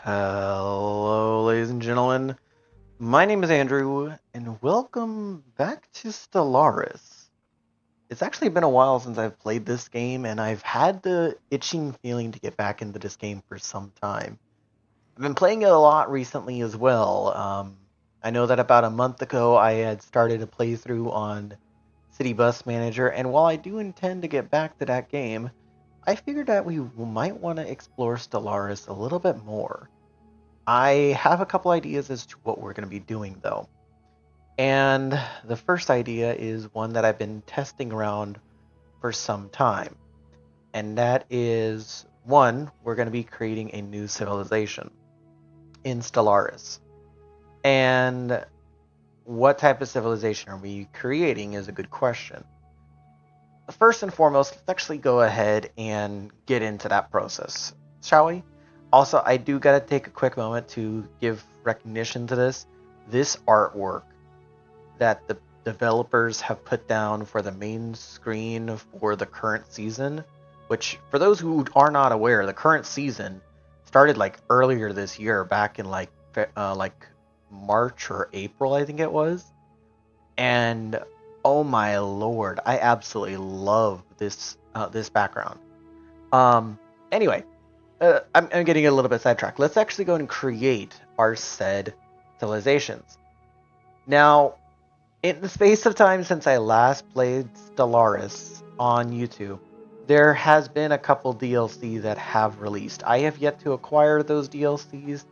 Hello, ladies and gentlemen. My name is Andrew, and welcome back to Stellaris. It's actually been a while since I've played this game, and I've had the itching feeling to get back into this game for some time. I've been playing it a lot recently as well. I know that about a month ago I had started a playthrough on City Bus Manager, and while I do intend to get back to that game, I figured that we might want to explore Stellaris a little bit more. I have a couple ideas as to what we're going to be doing, though. And the first idea is one that I've been testing around for some time. And that is one, we're going to be creating a new civilization in Stellaris. And what type of civilization are we creating is a good question. First and foremost, let's actually go ahead and get into that process, shall we? Also, I do gotta take a quick moment to give recognition to this. This artwork that the developers have put down for the main screen for the current season, which for those who are not aware, the current season started like earlier this year, back in like March or April, I think it was. And oh my lord, I absolutely love this background. Anyway, I'm getting a little bit sidetracked. Let's actually go and create our said civilizations. Now, in the space of time since I last played Stellaris on YouTube, there has been a couple DLC that have released. I have yet to acquire those DLCs.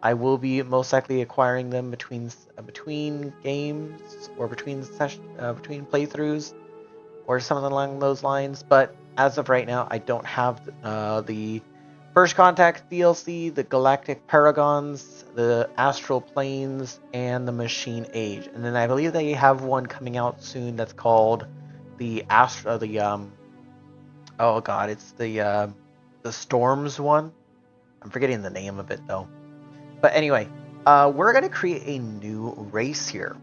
I will be most likely acquiring them between games or between between playthroughs or something along those lines. But as of right now, I don't have the First Contact DLC, the Galactic Paragons, the Astral Planes, and the Machine Age. And then I believe they have one coming out soon that's called the oh god, it's the Storms one. I'm forgetting the name of it though. But anyway, we're gonna create a new race here.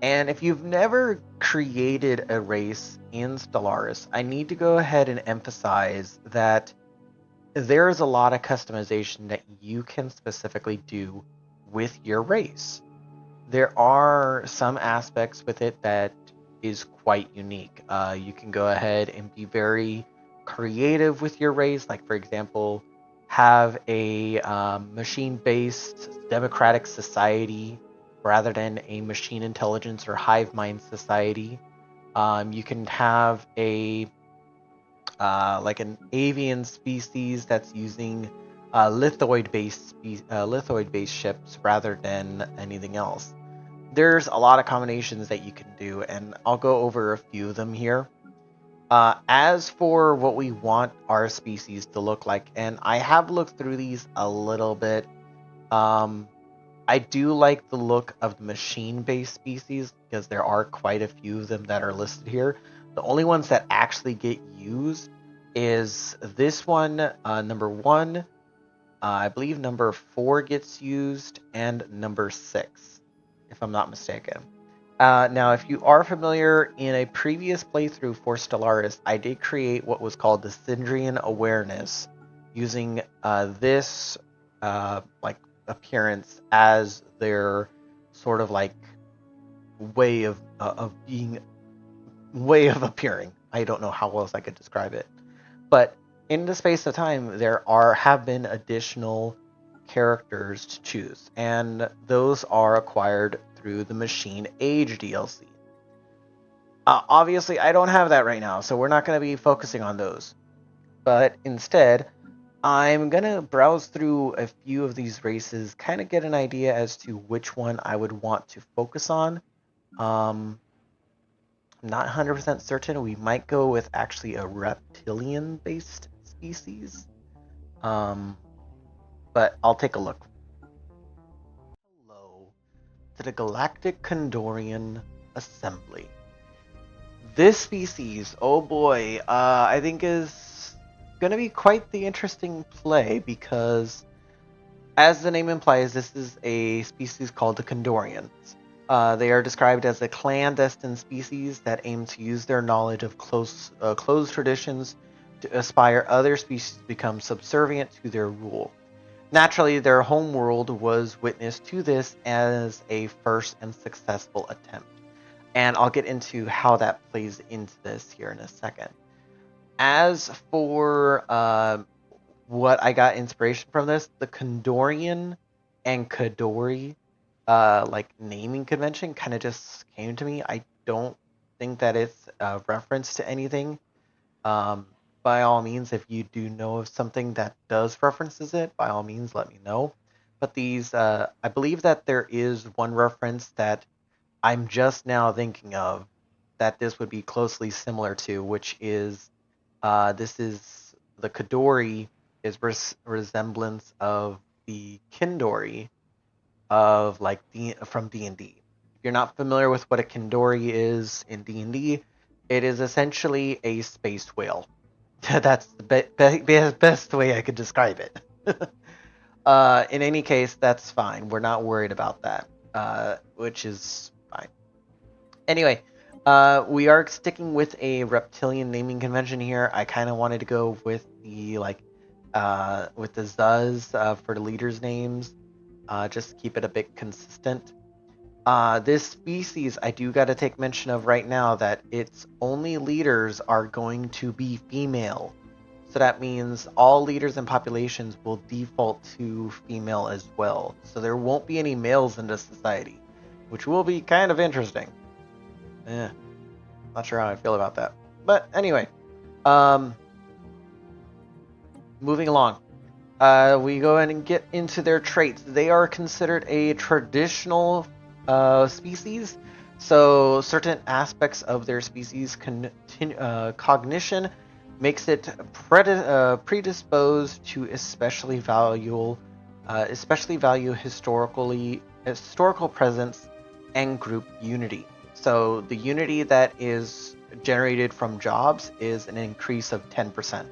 And if you've never created a race in Stellaris, I need to go ahead and emphasize that there is a lot of customization that you can specifically do with your race. There are some aspects with it that is quite unique. You can go ahead and be very creative with your race, like for example, have a machine-based democratic society rather than a machine intelligence or hive mind society. You can have a like an avian species that's using lithoid-based ships rather than anything else. There's a lot of combinations that you can do, and I'll go over a few of them here. As for what we want our species to look like, and I have looked through these a little bit, I do like the look of the machine-based species because there are quite a few of them that are listed here. The only ones that actually get used is this one, number 1, I believe number 4 gets used, and number 6, if I'm not mistaken. Now, if you are familiar, in a previous playthrough for Stellaris, I did create what was called the Kindorian awareness, using this like appearance as their sort of like way of appearing. I don't know how else I could describe it, but in the space of time, have been additional characters to choose, and those are acquired through the Machine Age DLC. Obviously, I don't have that right now, so we're not going to be focusing on those. But instead, I'm going to browse through a few of these races, kind of get an idea as to which one I would want to focus on. I'm not 100% certain. We might go with actually a reptilian-based species. But I'll take a look. Hello to the Galactic Kindorian Assembly. This species, oh boy, I think is going to be quite the interesting play because, as the name implies, this is a species called the Kindorians. They are described as a clandestine species that aim to use their knowledge of closed traditions to aspire other species to become subservient to their rule. Naturally, their homeworld was witness to this as a first and successful attempt. And I'll get into how that plays into this here in a second. As for what I got inspiration from this, the Kindorian and Kadori like naming convention kind of just came to me. I don't think that it's a reference to anything. By all means, if you do know of something that does references it, by all means, let me know. But these, I believe that there is one reference that I'm just now thinking of that this would be closely similar to, which is this is the Kadori is resemblance of the Kindori of like from D&D. If you're not familiar with what a Kindori is in D&D, it is essentially a space whale. That's the best way I could describe it. In any case, that's fine. We're not worried about that, which is fine. Anyway, we are sticking with a reptilian naming convention here. I kind of wanted to go with the with the Zuz for the leaders' names, just to keep it a bit consistent. This species, I do got to take mention of right now that its only leaders are going to be female. So that means all leaders and populations will default to female as well. So there won't be any males in this society, which will be kind of interesting. Not sure how I feel about that. But anyway, moving along. We go ahead and get into their traits. They are considered a traditional species, so certain aspects of their species cognition makes it predisposed to especially value historical presence and group unity. So the unity that is generated from jobs is an increase of 10%.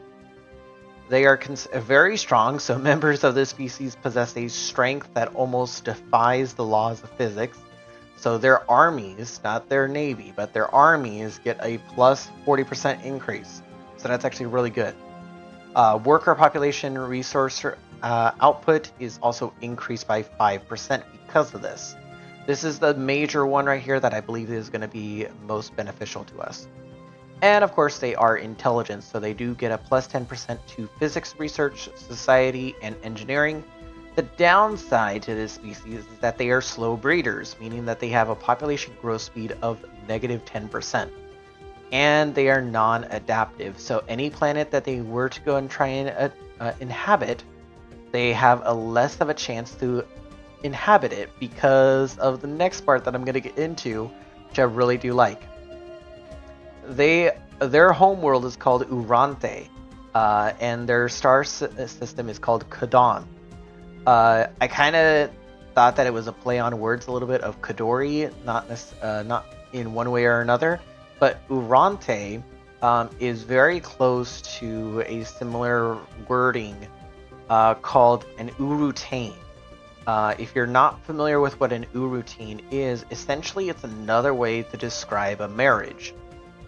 They are very strong, so members of this species possess a strength that almost defies the laws of physics. So their armies, not their navy, but their armies get a plus 40% increase. So that's actually really good. Worker population resource output is also increased by 5% because of this. This is the major one right here that I believe is going to be most beneficial to us. And of course, they are intelligent, so they do get a plus 10% to physics research, society, and engineering. The downside to this species is that they are slow breeders, meaning that they have a population growth speed of negative 10%. And they are non-adaptive, so any planet that they were to go and try and inhabit, they have a less of a chance to inhabit it because of the next part that I'm going to get into, which I really do like. Their homeworld is called Urante, and their star system is called Kadon. I kind of thought that it was a play on words a little bit of Kadori, not in one way or another, but Urante is very close to a similar wording called an Urutane. If you're not familiar with what an Urutane is, essentially it's another way to describe a marriage.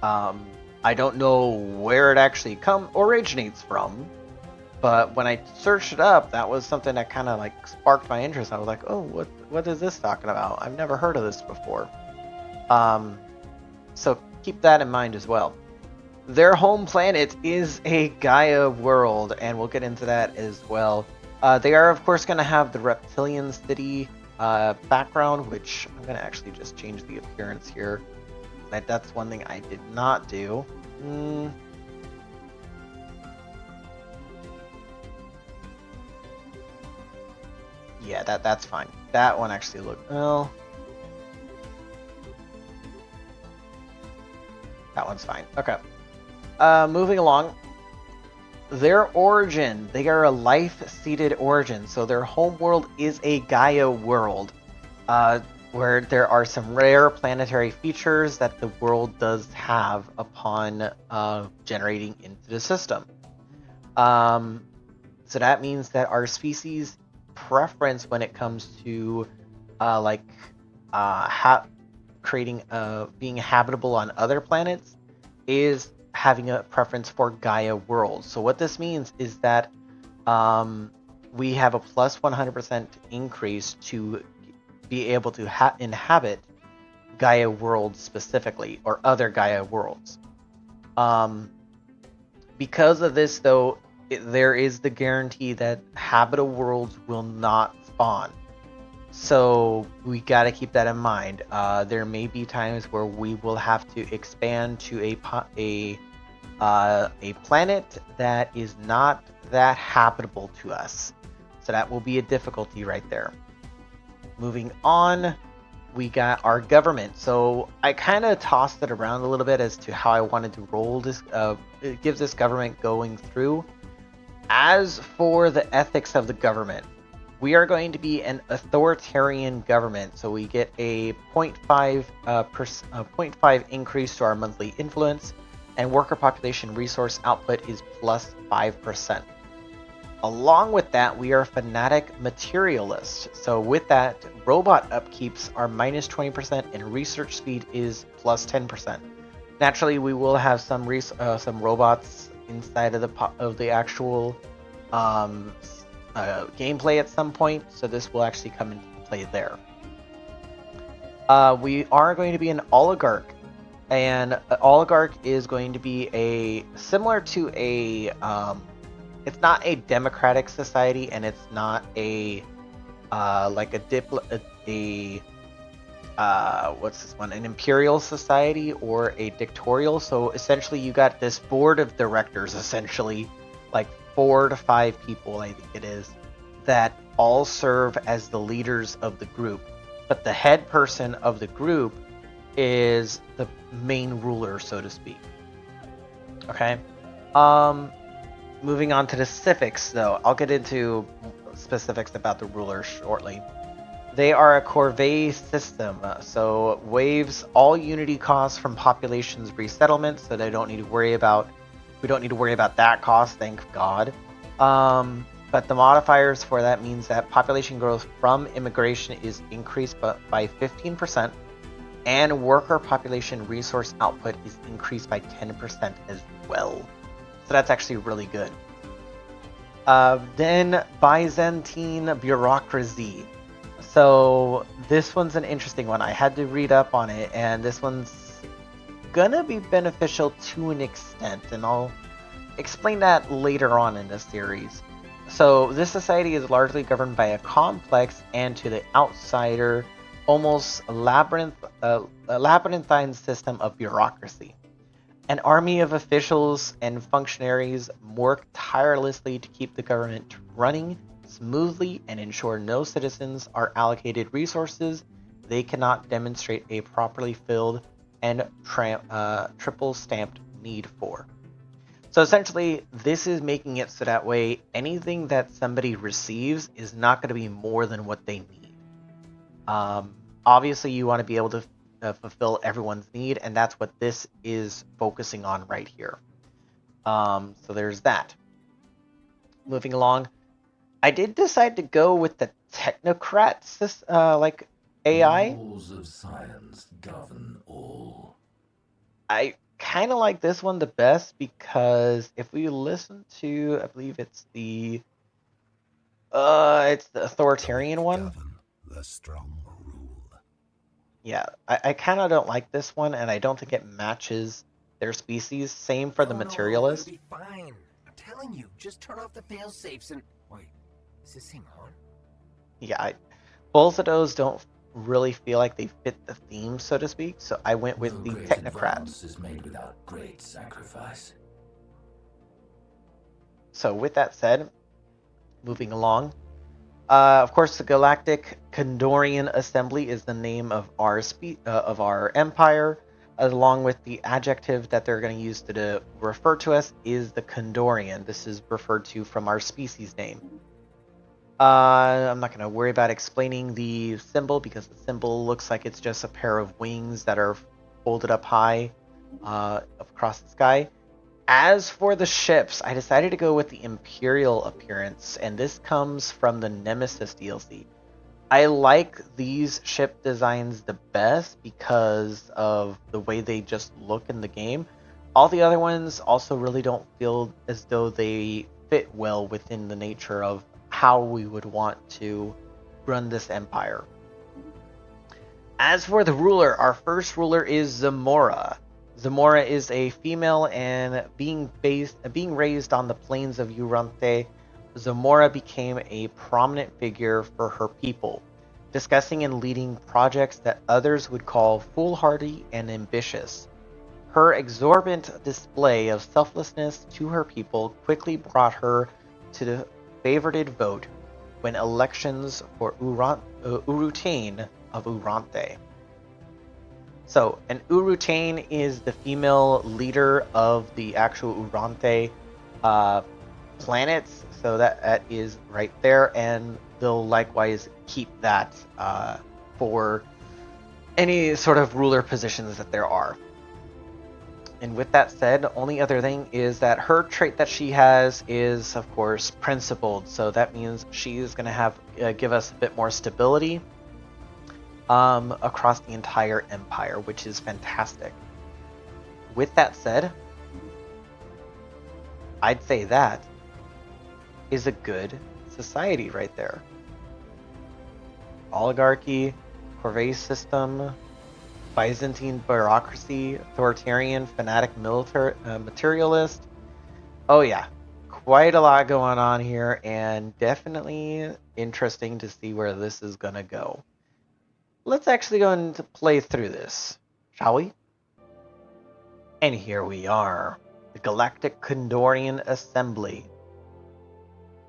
I don't know where it actually originates from, but when I searched it up, that was something that kind of like sparked my interest. I was like, oh, what is this talking about? I've never heard of this before. So keep that in mind as well. Their home planet is a Gaia world, and we'll get into that as well. They are, of course, going to have the reptilian city background, which I'm going to actually just change the appearance here. That's one thing I did not do. Yeah, that's fine. That one actually looked well. That one's fine. Okay. Moving along. Their origin. They are a life-seeded origin, so their homeworld is a Gaia world. Where there are some rare planetary features that the world does have upon generating into the system. So that means that our species preference when it comes to creating being habitable on other planets is having a preference for Gaia worlds. So what this means is that we have a plus 100% increase to be able to inhabit Gaia worlds specifically, or other Gaia worlds. Because of this, though, there is the guarantee that habitable worlds will not spawn. So we got to keep that in mind. There may be times where we will have to expand to a planet that is not that habitable to us. So that will be a difficulty right there. Moving on, we got our government. So I kind of tossed it around a little bit as to how I wanted to roll this. It gives this government going through. As for the ethics of the government, we are going to be an authoritarian government. So we get a 0.5 increase to our monthly influence, and worker population resource output is plus 5%. Along with that, we are fanatic materialists. So with that, robot upkeeps are minus 20% and research speed is plus 10%. Naturally, we will have some robots inside of the actual gameplay at some point, so this will actually come into play there. We are going to be an oligarch, and an oligarch is going to be similar to a it's not a democratic society, and it's not a what's this one? An imperial society or a dictatorial. So essentially, you got this board of directors, essentially, like 4 to 5 people, I think it is, that all serve as the leaders of the group. But the head person of the group is the main ruler, so to speak. Okay. Moving on to the civics, though. I'll get into specifics about the rulers shortly. They are a corvée system, so waives all unity costs from population's resettlement, so we don't need to worry about that cost, thank God. But the modifiers for that means that population growth from immigration is increased by 15%, and worker population resource output is increased by 10% as well. So that's actually really good. Then Byzantine bureaucracy. So this one's an interesting one. I had to read up on it, and this one's gonna be beneficial to an extent, and I'll explain that later on in the series. So this society is largely governed by a complex and, to the outsider, almost a labyrinthine system of bureaucracy. An army of officials and functionaries work tirelessly to keep the government running smoothly and ensure no citizens are allocated resources they cannot demonstrate a properly filled and triple stamped need for. So essentially, this is making it so that way anything that somebody receives is not going to be more than what they need. Obviously, you want to be able to fulfill everyone's need, and that's what this is focusing on right here. So there's that. Moving along, I did decide to go with the technocrats, like AI. The laws of science govern all. I kind of like this one the best because if we listen to, I believe it's the authoritarian one. The strong rule. Yeah, I kind of don't like this one, and I don't think it matches their species. Same for the materialist. It'll be fine. I'm telling you, just turn off the fail safes and wait. Is this thing on? Yeah, both of those don't really feel like they fit the theme, so to speak. So I went with the technocrat. Is made without great sacrifice. So with that said, moving along. Of course, the Galactic Kindorian Assembly is the name of our empire, along with the adjective that they're going to use to refer to us is the Kindorian. This is referred to from our species name. I'm not going to worry about explaining the symbol because the symbol looks like it's just a pair of wings that are folded up high across the sky. As for the ships, I decided to go with the Imperial appearance, and this comes from the Nemesis DLC. I like these ship designs the best because of the way they just look in the game, All the other ones also really don't feel as though they fit well within the nature of how we would want to run this empire. As for the ruler, our first ruler is Zamora. Zamora is a female, and being raised on the plains of Urante, Zamora became a prominent figure for her people, discussing and leading projects that others would call foolhardy and ambitious. Her exorbitant display of selflessness to her people quickly brought her to the favorited vote when elections for Urutane of Urante. So, an Urutane is the female leader of the actual Urante planets. So that is right there, and they'll likewise keep that for any sort of ruler positions that there are. And with that said, the only other thing is that her trait that she has is, of course, principled. So that means she's going to have give us a bit more stability across the entire empire, which is fantastic. With that said, I'd say that is a good society right there. Oligarchy, Corvée system, Byzantine bureaucracy, authoritarian, fanatic materialist. Oh yeah, quite a lot going on here, and definitely interesting to see where this is going to go. Let's actually go and play through this, shall we? And here we are, the Galactic Kindorian Assembly.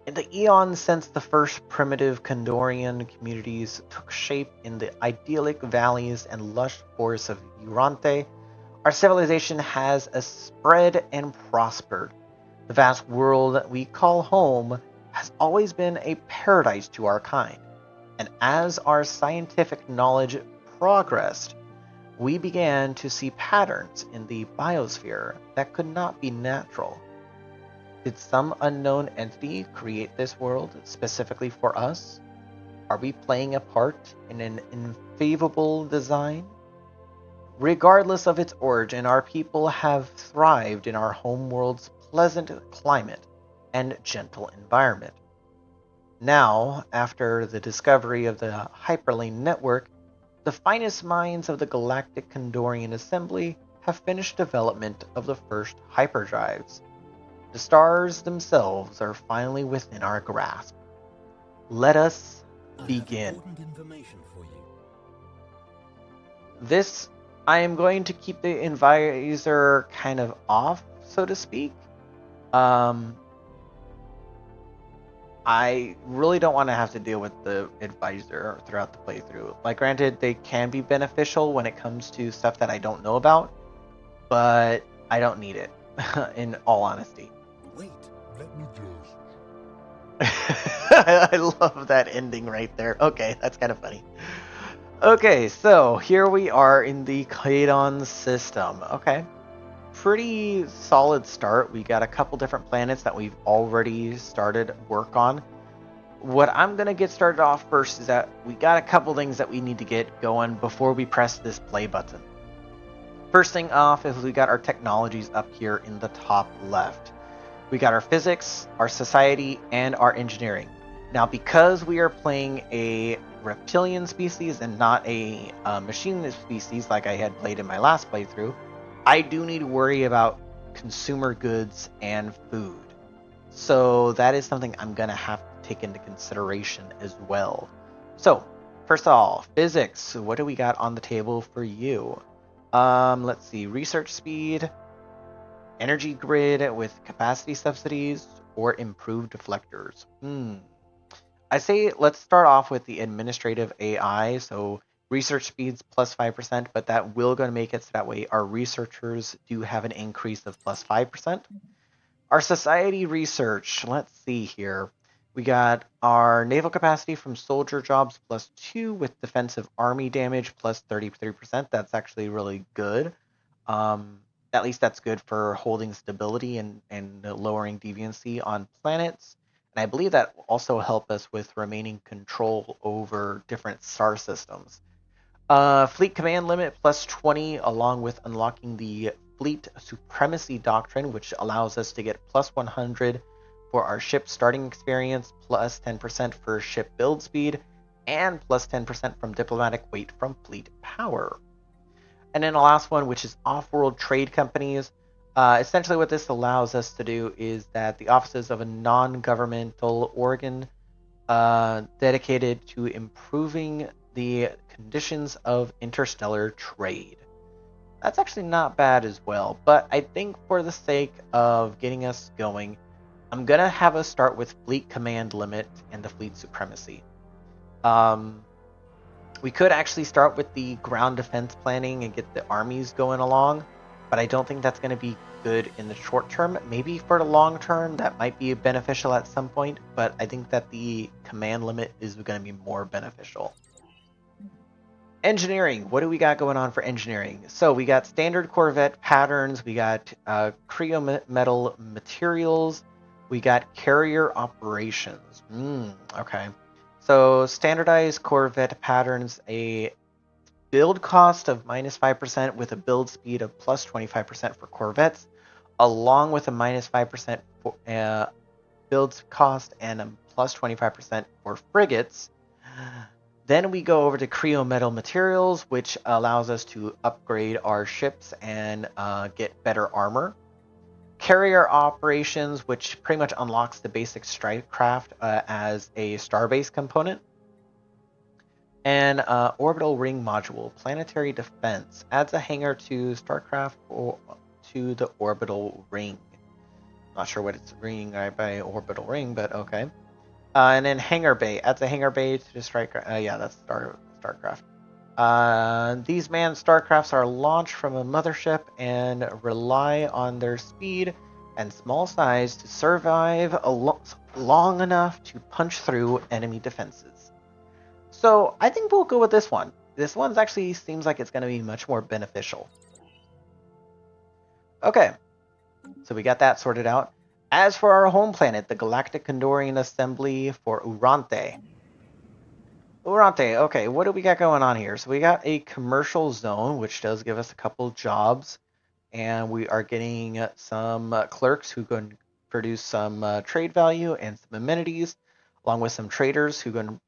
In the eons since the first primitive Kindorian communities took shape in the idyllic valleys and lush forests of Urante, our civilization has spread and prospered. The vast world that we call home has always been a paradise to our kind, and as our scientific knowledge progressed, we began to see patterns in the biosphere that could not be natural. Did some unknown entity create this world specifically for us? Are we playing a part in an infallible design? Regardless of its origin, our people have thrived in our homeworld's pleasant climate and gentle environment. Now, after the discovery of the hyperlane network, the finest minds of the Galactic Kindorian Assembly have finished development of the first hyperdrives. The stars themselves are finally within our grasp. Let us begin. This, I am going to keep the advisor kind of off, so to speak. I really don't want to have to deal with the advisor throughout the playthrough. Like, granted, they can be beneficial when it comes to stuff that I don't know about, but I don't need it, in all honesty. Wait, let me just. I love that ending right there. Okay, that's kind of funny. Okay, so here we are in the Kaidon system. Okay, pretty solid start. We got a couple different planets that we've already started work on. What I'm going to get started off first is that we got a couple things that we need to get going before we press this play button. First thing off is we got our technologies up here in the top left. We got our physics, our society, and our engineering. Now, because we are playing a reptilian species and not a machine species like I had played in my last playthrough, I do need to worry about consumer goods and food. So that is something I'm going to have to take into consideration as well. So, first of all, physics. What do we got on the table for you? Let's see, research speed, energy grid with capacity subsidies, or improved deflectors. I say let's start off with the administrative AI. So research speeds plus 5%, but that will going to make it so that way our researchers do have an increase of plus 5%. Our society research, let's see here. We got our naval capacity from soldier jobs plus 2 with defensive army damage plus 33%. That's actually really good. At least that's good for holding stability and lowering deviancy on planets. And I believe that will also help us with remaining control over different star systems. Fleet command limit plus 20, along with unlocking the Fleet Supremacy Doctrine, which allows us to get plus 100 for our ship starting experience, plus 10% for ship build speed, and plus 10% from diplomatic weight from fleet power. And then the last one, which is off-world trade companies. Essentially what this allows us to do is that the offices of a non-governmental organ dedicated to improving the conditions of interstellar trade. That's actually not bad as well, but I think for the sake of getting us going, I'm going to have us start with Fleet Command Limit and the Fleet Supremacy. We could actually start with the ground defense planning and get the armies going along, but I don't think that's going to be good in the short term. Maybe for the long term, that might be beneficial at some point, but I think that the command limit is going to be more beneficial. Engineering, what do we got going on for engineering? So we got standard Corvette patterns, we got cryo metal materials, we got carrier operations. Okay. So standardized Corvette patterns, a build cost of minus 5% with a build speed of plus 25% for Corvettes, along with a minus 5% for, build cost and a plus 25% for frigates. Then we go over to cryo metal materials, which allows us to upgrade our ships and get better armor. Carrier operations, which pretty much unlocks the basic strike craft as a starbase component. And orbital ring module, planetary defense, adds a hangar to StarCraft or to the orbital ring. Not sure what it's ringing by orbital ring, but okay. And then hangar bay, adds a hangar bay to the strike. Yeah, that's StarCraft. These manned StarCrafts are launched from a mothership and rely on their speed and small size to survive long enough to punch through enemy defenses. So I think we'll go with this one. This one actually seems like it's going to be much more beneficial. Okay, so we got that sorted out. As for our home planet, the Galactic Kindorian Assembly for Urante. Okay, what do we got going on here? So we got a commercial zone, which does give us a couple jobs. And we are getting some clerks who can produce some trade value and some amenities, along with some traders who can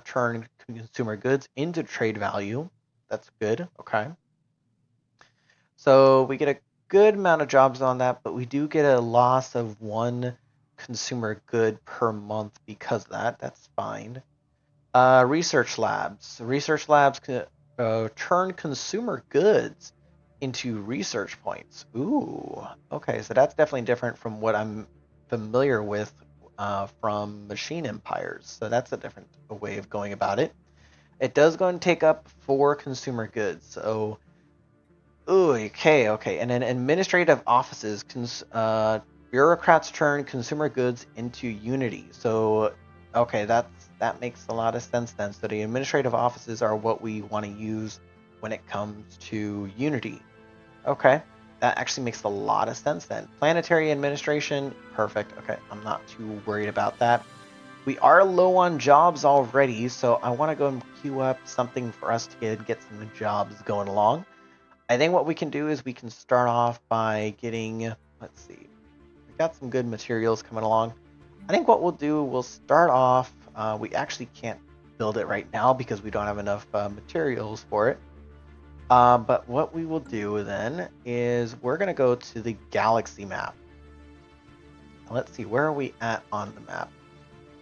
turn consumer goods into trade value. That's good, okay. So we get a good amount of jobs on that, but we do get a loss of one consumer good per month because of that. That's fine. Research labs. Research labs turn consumer goods into research points. Ooh, okay, so that's definitely different from what I'm familiar with from machine empires. So that's a different way of going about it. It does go and take up 4 consumer goods. So, ooh, okay. And then administrative offices, bureaucrats turn consumer goods into unity. So, okay, that makes a lot of sense then. So the administrative offices are what we want to use when it comes to unity. Okay, that actually makes a lot of sense then. Planetary administration, perfect. Okay, I'm not too worried about that. We are low on jobs already, so I want to go and queue up something for us to get some jobs going along. I think what we can do is we can start off by getting, let's see, we got some good materials coming along. I think what we'll do, we'll start off, we actually can't build it right now because we don't have enough materials for it. But what we will do then is we're going to go to the galaxy map. Let's see, where are we at on the map?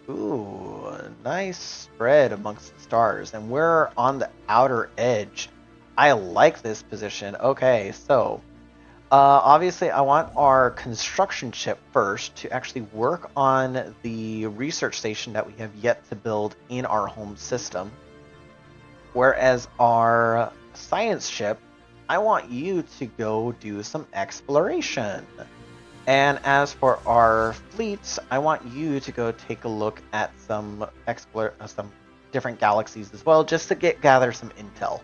Ooh, nice spread amongst the stars. And we're on the outer edge. I like this position. Okay, so obviously I want our construction ship first to actually work on the research station that we have yet to build in our home system. Whereas our science ship, I want you to go do some exploration. And as for our fleets, I want you to go take a look at some different galaxies as well, just to gather some intel.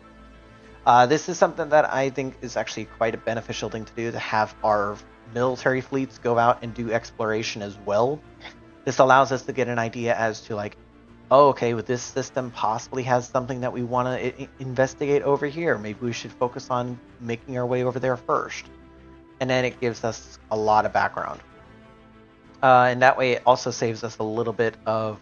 This is something that I think is actually quite a beneficial thing to do, to have our military fleets go out and do exploration as well. This allows us to get an idea as to like, oh, okay, well, this system possibly has something that we want to investigate over here. Maybe we should focus on making our way over there first. and then it gives us a lot of background. And that way it also saves us a little bit of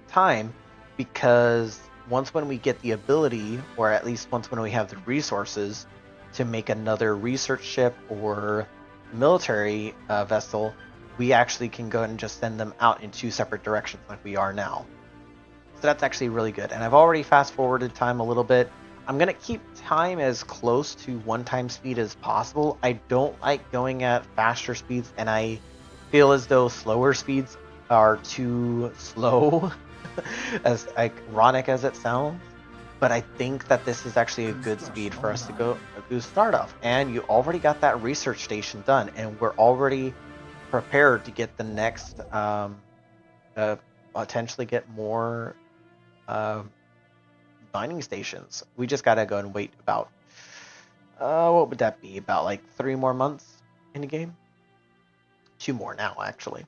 time, because once when we get the ability, or at least once when we have the resources to make another research ship or military vessel, we actually can go and just send them out in two separate directions like we are now. So that's actually really good. And I've already fast forwarded time a little bit. I'm going to keep time as close to 1 time speed as possible. I don't like going at faster speeds, and I feel as though slower speeds are too slow, as ironic as it sounds. But I think that this is actually a good speed for us to go do start off. And you already got that research station done, and we're already prepared to get the next, potentially get more uh, mining stations. We just gotta go and wait about, what would that be? About like 3 more months in the game? 2 more now, actually.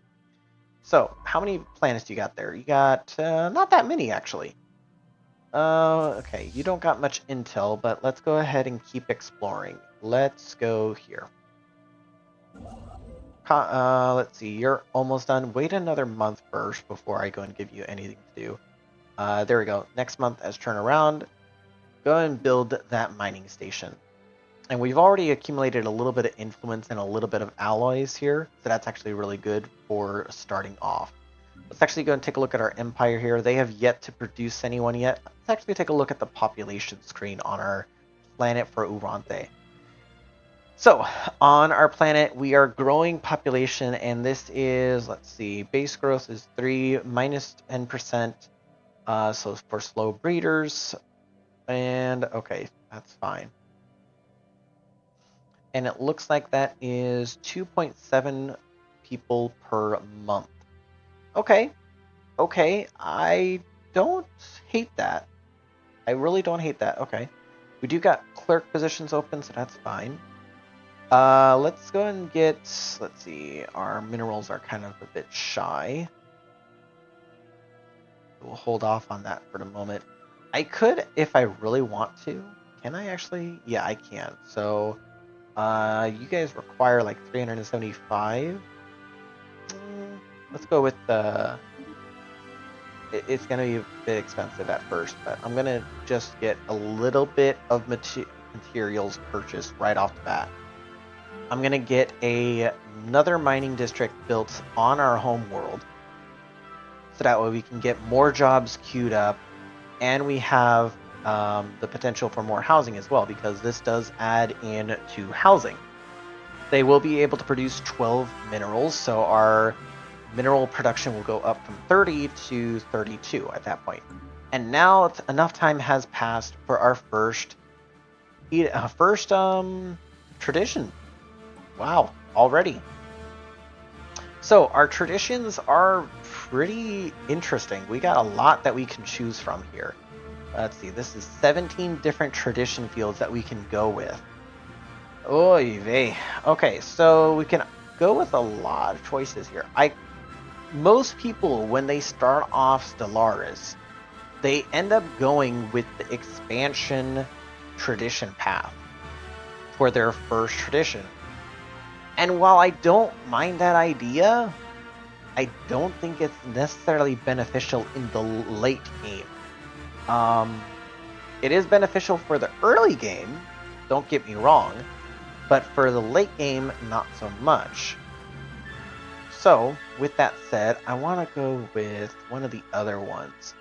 So, how many planets do you got there? You got not that many, actually. Okay, you don't got much intel, but let's go ahead and keep exploring. Let's go here. Let's see, you're almost done. Wait another month first before I go and give you anything to do. There we go. Next month, as turn around, go and build that mining station. And we've already accumulated a little bit of influence and a little bit of alloys here, so that's actually really good for starting off. Let's actually go and take a look at our empire here. They have yet to produce anyone yet. Let's actually take a look at the population screen on our planet for Urante. So, on our planet, we are growing population, and this is, let's see, base growth is 3 minus 10%. So for slow breeders, and okay, that's fine. And it looks like that is 2.7 people per month. Okay, okay, I don't hate that. I really don't hate that. Okay, we do got clerk positions open, so that's fine. Let's go and get, let's see, our minerals are kind of a bit shy. We'll hold off on that for the moment. I could, if I really want to. Can I actually? Yeah, I can. So, you guys require like 375. Let's go with the... It's going to be a bit expensive at first, but I'm going to just get a little bit of materials purchased right off the bat. I'm going to get another mining district built on our home world, so that way we can get more jobs queued up, and we have the potential for more housing as well, because this does add in to housing. They will be able to produce 12 minerals, so our mineral production will go up from 30 to 32 at that point. And now enough time has passed for our first tradition. Wow, already. So our traditions are pretty interesting. We got a lot that we can choose from here. Let's see, this is 17 different tradition fields that we can go with. Oy vey. Okay, so we can go with a lot of choices here. Most people, when they start off Stellaris, they end up going with the expansion tradition path for their first tradition. And while I don't mind that idea, I don't think it's necessarily beneficial in the late game. It is beneficial for the early game, don't get me wrong, but for the late game, not so much. So, with that said, I want to go with one of the other ones.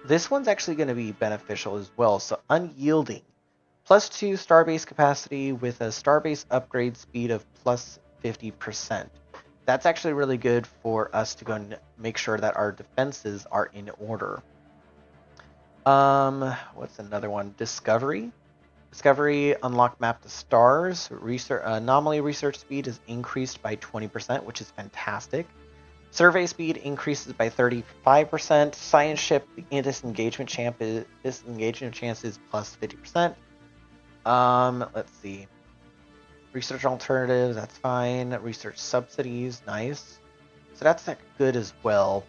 This one's actually going to be beneficial as well. So, Unyielding. +2 starbase capacity with a starbase upgrade speed of +50%. That's actually really good for us to go and make sure that our defenses are in order. What's another one? Discovery. Discovery, unlock map to stars. Anomaly research speed is increased by 20%, which is fantastic. Survey speed increases by 35%. Science ship disengagement chance is +50%. Let's see. Research alternatives, that's fine. Research subsidies, nice. So that's good as well.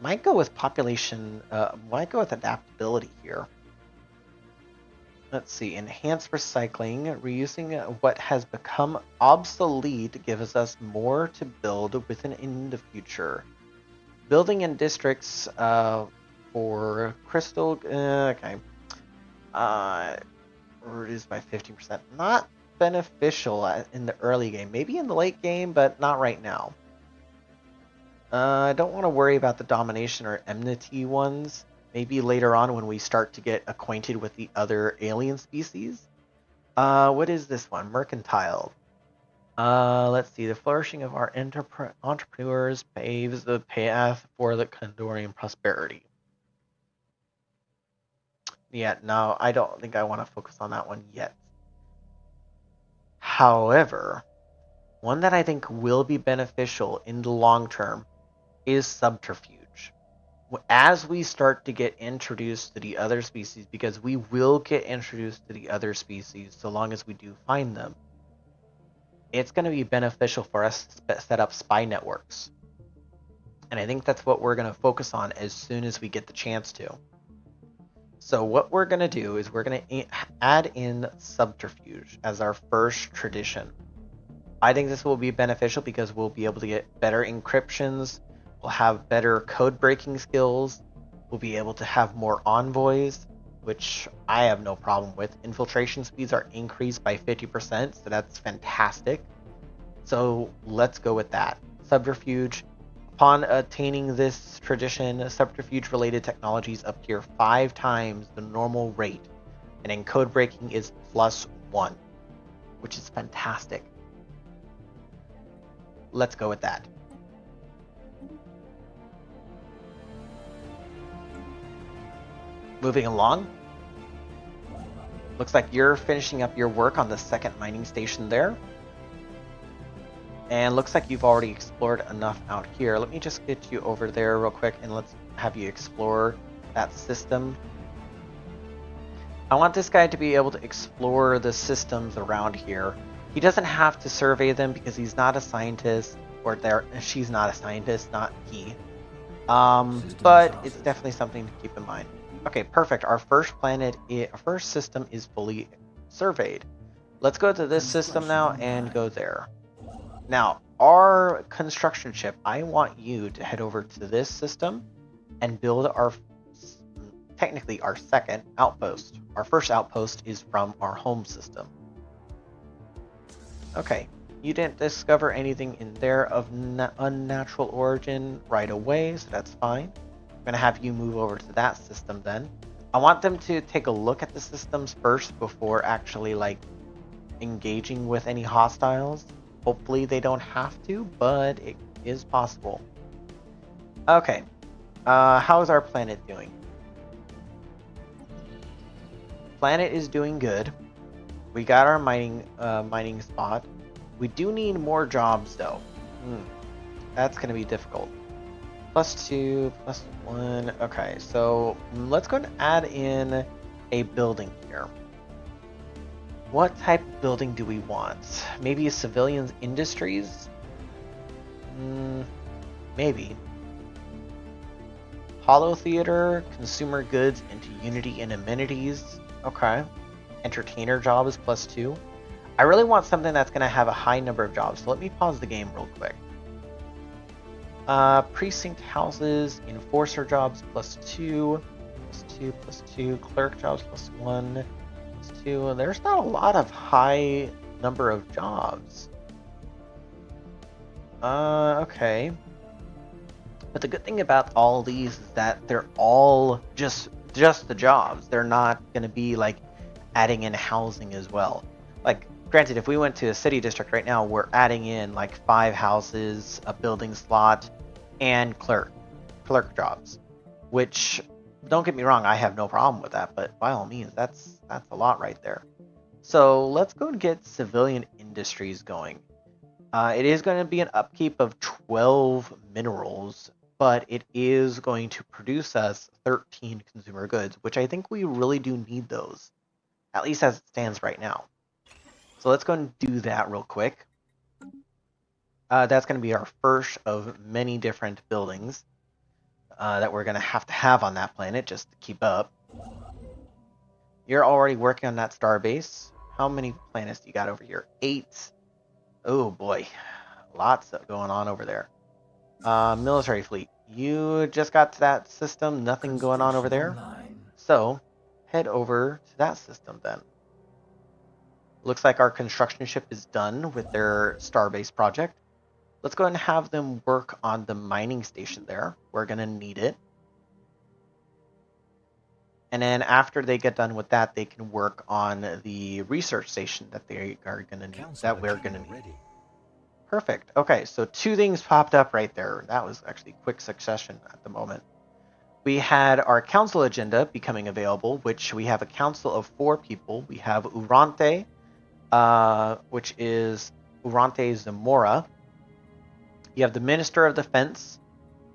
Might go with population, might go with adaptability here. Let's see, enhanced recycling, reusing what has become obsolete gives us more to build with in the future. Building in districts for crystal, okay, reduced by 15%. Not beneficial in the early game, maybe in the late game, but not right now. I don't want to worry about the domination or enmity ones. Maybe later on when we start to get acquainted with the other alien species. What is this one? Mercantile. Let's see. The flourishing of our entrepreneurs paves the path for the Kindorian prosperity. Yeah, no, I don't think I want to focus on that one yet. However, one that I think will be beneficial in the long term is subterfuge. As we start to get introduced to the other species, because we will get introduced to the other species so long as we do find them, it's going to be beneficial for us to set up spy networks. And I think that's what we're going to focus on as soon as we get the chance to. So what we're going to do is we're going to add in subterfuge as our first tradition. I think this will be beneficial because we'll be able to get better encryptions, we'll have better code breaking skills, we'll be able to have more envoys, which I have no problem with. Infiltration speeds are increased by 50%, so that's fantastic. So let's go with that. Subterfuge. Upon attaining this tradition, subterfuge-related technologies appear 5 times the normal rate, and in code breaking is +1, which is fantastic. Let's go with that. Moving along. Looks like you're finishing up your work on the second mining station there. And looks like you've already explored enough out here. Let me just get you over there real quick and let's have you explore that system. I want this guy to be able to explore the systems around here. He doesn't have to survey them because he's not a scientist, or she's not a scientist, not he. But it's definitely something to keep in mind. Okay, perfect. Our first first system is fully surveyed. Let's go to this system now and go there. Now, our construction ship, I want you to head over to this system and build technically our second outpost. Our first outpost is from our home system. Okay, you didn't discover anything in there of unnatural origin right away, so that's fine. I'm gonna have you move over to that system then. I want them to take a look at the systems first before actually like engaging with any hostiles. Hopefully they don't have to, but it is possible. Okay, how's our planet doing? Planet is doing good. We got our mining spot. We do need more jobs though. That's gonna be difficult. +2, +1. Okay, so let's go and add in a building here. What type of building do we want? Maybe a civilian industries? Maybe. Hollow theater, consumer goods into unity and amenities. Okay. Entertainer jobs +2. I really want something that's going to have a high number of jobs, so let me pause the game real quick. Precinct houses, enforcer jobs +2, +2, clerk jobs +1, +2. There's not a lot of high number of jobs. Okay. But the good thing about all these is that they're all just the jobs. They're not going to be like adding in housing as well. Like, granted, if we went to a city district right now, we're adding in like 5 houses, a building slot, and clerk jobs. Which, don't get me wrong, I have no problem with that, but by all means, that's a lot right there. So let's go and get civilian industries going. It is going to be an upkeep of 12 minerals, but it is going to produce us 13 consumer goods, which I think we really do need those, at least as it stands right now. So let's go and do that real quick. That's going to be our first of many different buildings that we're going to have on that planet just to keep up. You're already working on that star base. How many planets do you got over here? 8. Oh boy, lots going on over there. Military fleet. You just got to that system. Nothing going on over there. So head over to that system then. Looks like our construction ship is done with their starbase project. Let's go ahead and have them work on the mining station there. We're going to need it. And then after they get done with that, they can work on the research station that they are going to need, that we're going to need. Ready. Perfect. Okay, so 2 things popped up right there. That was actually quick succession at the moment. We had our council agenda becoming available, which we have a council of 4 people. We have Urante, which is Urante Zamora. You have the Minister of Defense.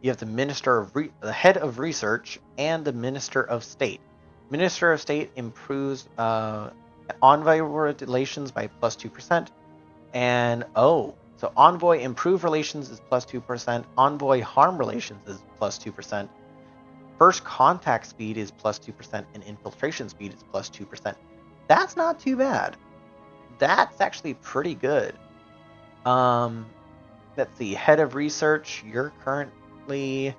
You have the Minister of the Head of Research, and the Minister of State. Minister of State improves envoy relations by plus 2%. And so envoy improve relations is plus 2%. Envoy harm relations is plus 2%. First contact speed is plus 2%, and infiltration speed is plus 2%. That's not too bad. That's actually pretty good. Let's see. Head of research, you're currently,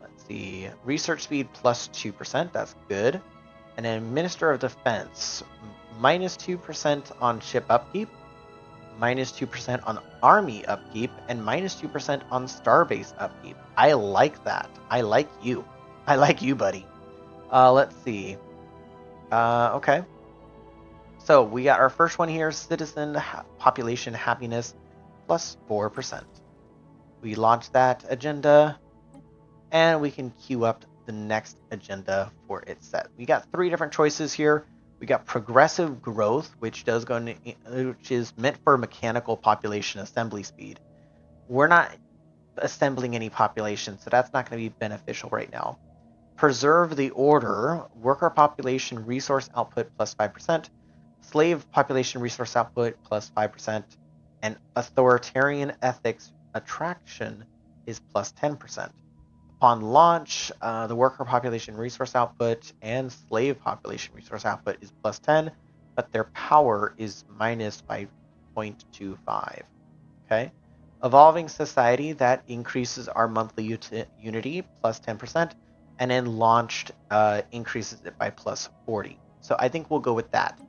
let's see, research speed plus 2%. That's good. And then Minister of Defense, minus 2% on ship upkeep, minus 2% on army upkeep, and minus 2% on starbase upkeep. I like that. I like you. I like you, buddy. Let's see. Okay. So we got our first one here, citizen population happiness plus 4%. We launch that agenda, and we can queue up the next agenda for its set. We got 3 different choices here. We got progressive growth, which is meant for mechanical population assembly speed. We're not assembling any population, so that's not going to be beneficial right now. Preserve the order, worker population resource output plus 5%, slave population resource output plus 5%, and authoritarian ethics attraction is plus 10%. Upon launch, the worker population resource output and slave population resource output is plus 10, but their power is minus by 0.25. Okay. Evolving society, that increases our monthly unity plus 10%, and then launched increases it by plus 40. So I think we'll go with that.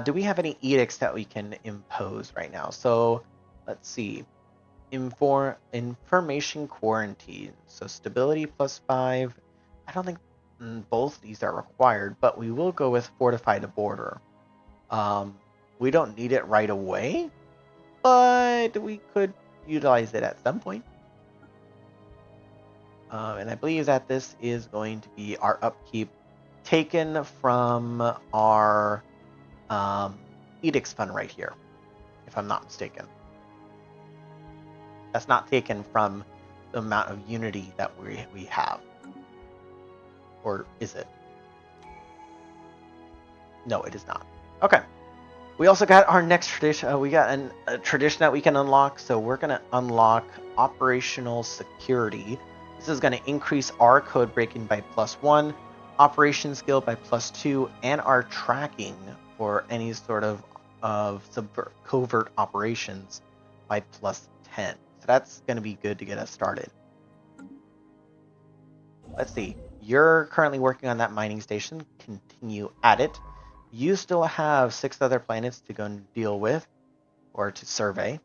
Do we have any edicts that we can impose right now? So let's see. Information quarantine. So stability plus 5. I don't think both these are required, but we will go with fortify the border. We don't need it right away, but we could utilize it at some point. And I believe that this is going to be our upkeep taken from our edicts fund right here, if I'm not mistaken. That's not taken from the amount of unity that we have. Or is it? No, it is not. Okay. We also got our next tradition. We got a tradition that we can unlock. So we're going to unlock operational security. This is going to increase our code breaking by plus 1, operation skill by plus 2, and our tracking for any sort of covert operations by plus 10. So that's going to be good to get us started. Let's see. You're currently working on that mining station. Continue at it. You still have 6 other planets to go and deal with, or to survey.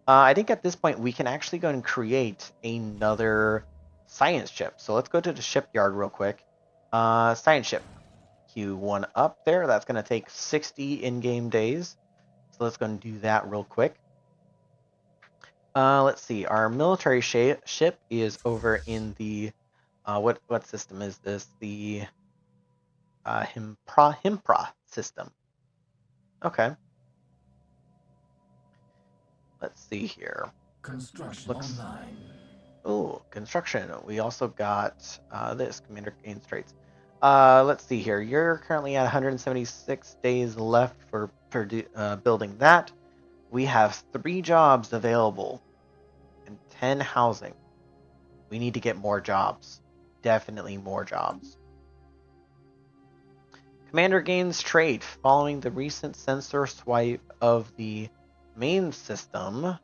I think at this point we can actually go and create another science ship. So let's go to the shipyard real quick. Science ship. Queue 1 up there. That's going to take 60 in-game days. So let's go and do that real quick. Let's see. Our military ship is over in the what system is this? The Himpra system. Okay. Let's see here. Construction online. Oh, construction. We also got this Commander Gain Straits. Let's see here. You're currently at 176 days left for building that. We have 3 jobs available and 10 housing. We need to get more jobs. Definitely more jobs. Commander gains trait following the recent sensor swipe of the main system.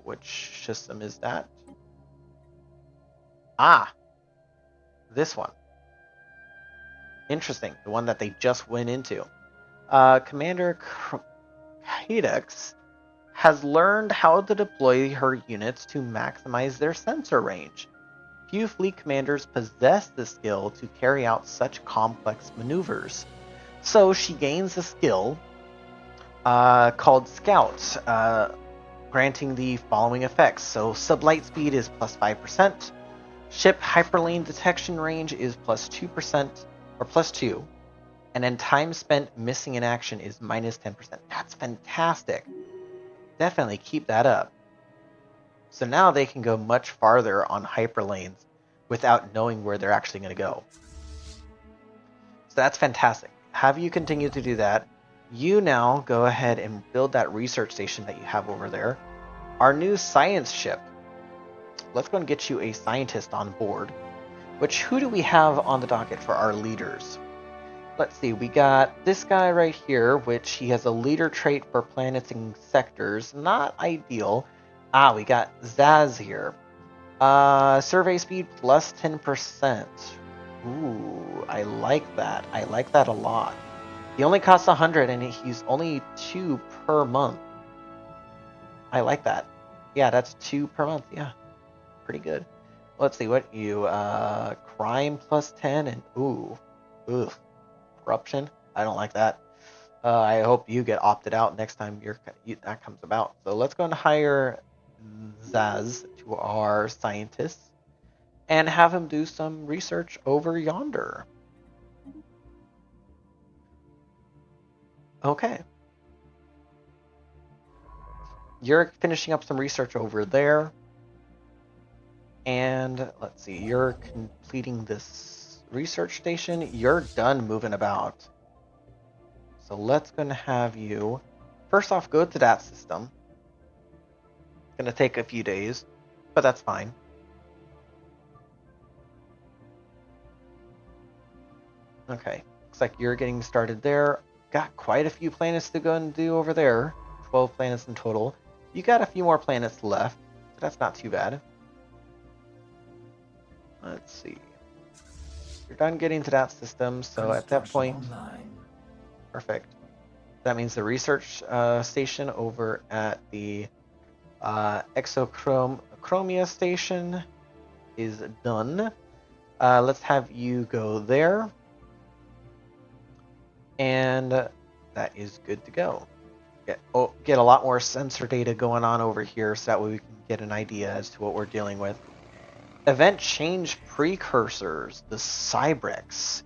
Which system is that? Ah, this one. Interesting. The one that they just went into. Commander Galatic has learned how to deploy her units to maximize their sensor range. Few fleet commanders possess the skill to carry out such complex maneuvers. So she gains a skill called Scout, granting the following effects. So sublight speed is plus 5%, ship hyperlane detection range is plus 2%, or plus 2, and then time spent missing in action is minus 10%. That's fantastic. Definitely keep that up. So now they can go much farther on hyperlanes without knowing where they're actually going to go. So that's fantastic. Have you continue to do that. You now go ahead and build that research station that you have over there. Our new science ship. Let's go and get you a scientist on board. Who do we have on the docket for our leaders? Let's see, we got this guy right here, which he has a leader trait for planets and sectors. Not ideal. We got Zaz here. Survey speed plus 10%. Ooh, I like that. I like that a lot. He only costs 100 and he's only 2 per month. I like that. Yeah, that's 2 per month. Yeah, pretty good. Let's see what you, crime plus 10 and ugh. Corruption. I don't like that. I hope you get opted out next time that comes about. So let's go and hire Zaz to our scientists and have him do some research over yonder. Okay. You're finishing up some research over there. And let's see, you're completing this research station. You're done moving about. So let's go and have you, first off, go to that system. It's going to take a few days, but that's fine. Okay, looks like you're getting started there. Got quite a few planets to go and do over there. 12 planets in total. You got a few more planets left, so that's not too bad. Let's see. You're done getting to that system, so at that point... Perfect. That means the research station over at the Exochromia station is done. Let's have you go there. And that is good to go. Get a lot more sensor data going on over here so that way we can get an idea as to what we're dealing with. Event change precursors, the Cybrex.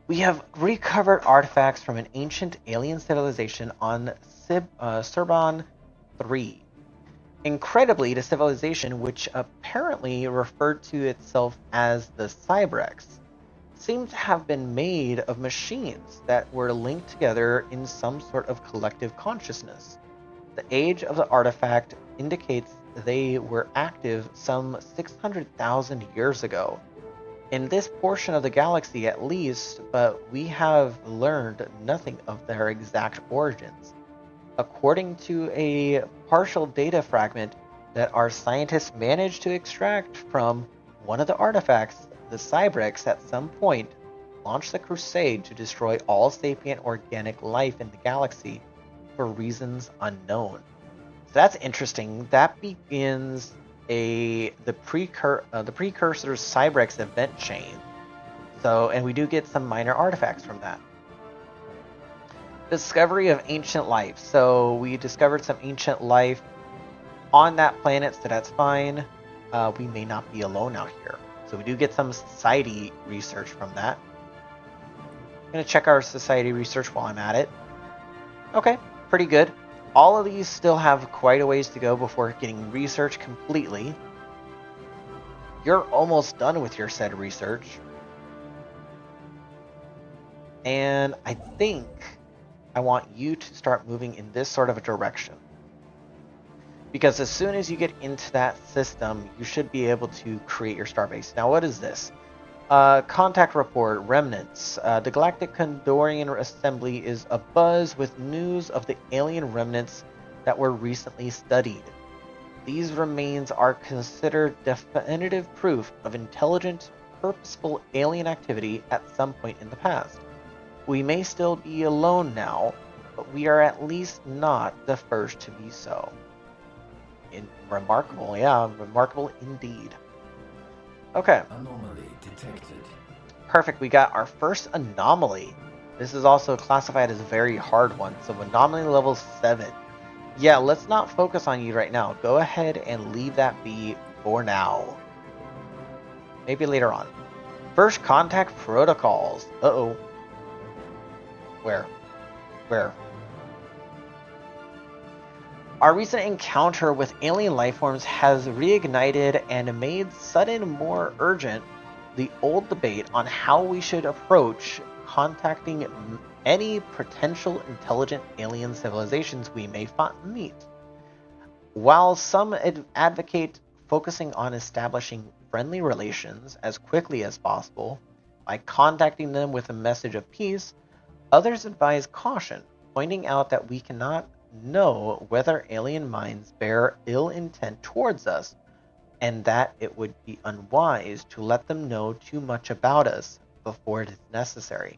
We have recovered artifacts from an ancient alien civilization on Cerbon 3. Incredibly, the civilization, which apparently referred to itself as the Cybrex, seemed to have been made of machines that were linked together in some sort of collective consciousness. The age of the artifact indicates they were active some 600,000 years ago. In this portion of the galaxy at least, but we have learned nothing of their exact origins. According to a partial data fragment that our scientists managed to extract from one of the artifacts, the Cybrex at some point launched a crusade to destroy all sapient organic life in the galaxy for reasons unknown. So that's interesting. That begins the precursor Cybrex event chain. So, and we do get some minor artifacts from that. Discovery of ancient life. So we discovered some ancient life on that planet, so that's fine. We may not be alone out here. So we do get some society research from that. I'm going to check our society research while I'm at it. Okay, pretty good. All of these still have quite a ways to go before getting research completely. You're almost done with your said research. And I think I want you to start moving in this sort of a direction. Because as soon as you get into that system, you should be able to create your starbase. Now, what is this? Contact report, remnants. The Galactic Kindorian Assembly is abuzz with news of the alien remnants that were recently studied. These remains are considered definitive proof of intelligent, purposeful alien activity at some point in the past. We may still be alone now, but we are at least not the first to be so. Remarkable, yeah, remarkable indeed. Okay. Anomaly detected. Perfect, we got our first anomaly. This is also classified as a very hard one, so anomaly level 7. Yeah, let's not focus on you right now. Go ahead and leave that be for now. Maybe later on. First contact protocols. Uh-oh. Where? Where? Our recent encounter with alien lifeforms has reignited and made sudden more urgent the old debate on how we should approach contacting any potential intelligent alien civilizations we may meet. While some advocate focusing on establishing friendly relations as quickly as possible by contacting them with a message of peace, others advise caution, pointing out that we cannot know whether alien minds bear ill intent towards us, and that it would be unwise to let them know too much about us before it is necessary.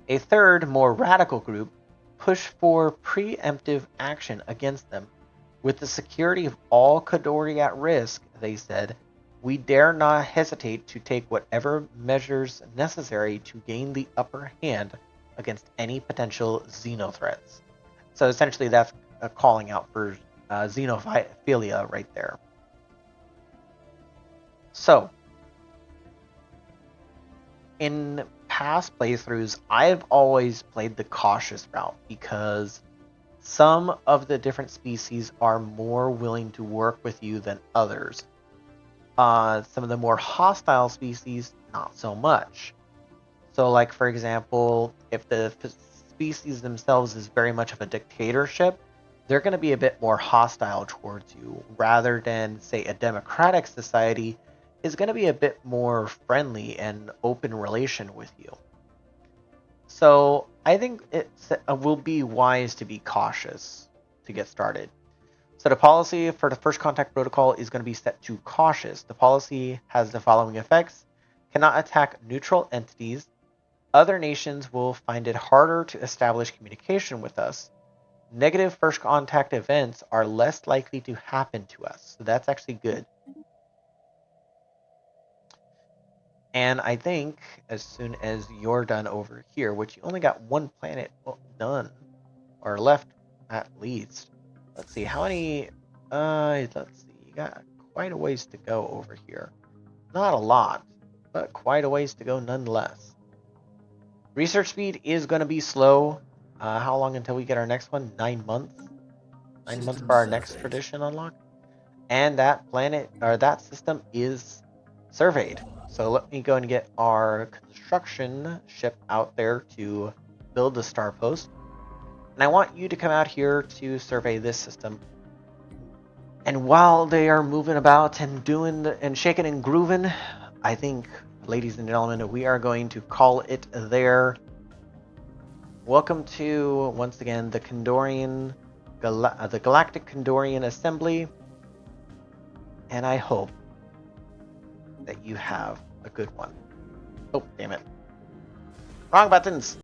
A third, more radical group pushed for preemptive action against them. With the security of all Kindori at risk, they said, we dare not hesitate to take whatever measures necessary to gain the upper hand against any potential xenothreats. So essentially that's a calling out for xenophilia right there. So, in past playthroughs, I've always played the cautious route because some of the different species are more willing to work with you than others. Some of the more hostile species, not so much. So, like, for example, if the species themselves is very much of a dictatorship, they're going to be a bit more hostile towards you, rather than, say, a democratic society is going to be a bit more friendly and open relation with you. So I think it will be wise to be cautious to get started. So the policy for the first contact protocol is going to be set to cautious. The policy has the following effects: cannot attack neutral entities. Other nations will find it harder to establish communication with us. Negative first contact events are less likely to happen to us. So that's actually good. And I think as soon as you're done over here, which you only got one planet done, or left at least. Let's see, how many, let's see, you got quite a ways to go over here. Not a lot, but quite a ways to go nonetheless. Research speed is going to be slow. How long until we get our next one? 9 months? 9 months for our next tradition unlock? And that planet, or that system is surveyed. So let me go and get our construction ship out there to build the star post. And I want you to come out here to survey this system. And while they are moving about and doing and shaking and grooving, I think, ladies and gentlemen, we are going to call it there. Welcome to, once again, the Kindorian, the Galactic Kindorian Assembly. And I hope that you have a good one. Oh, damn it. Wrong buttons.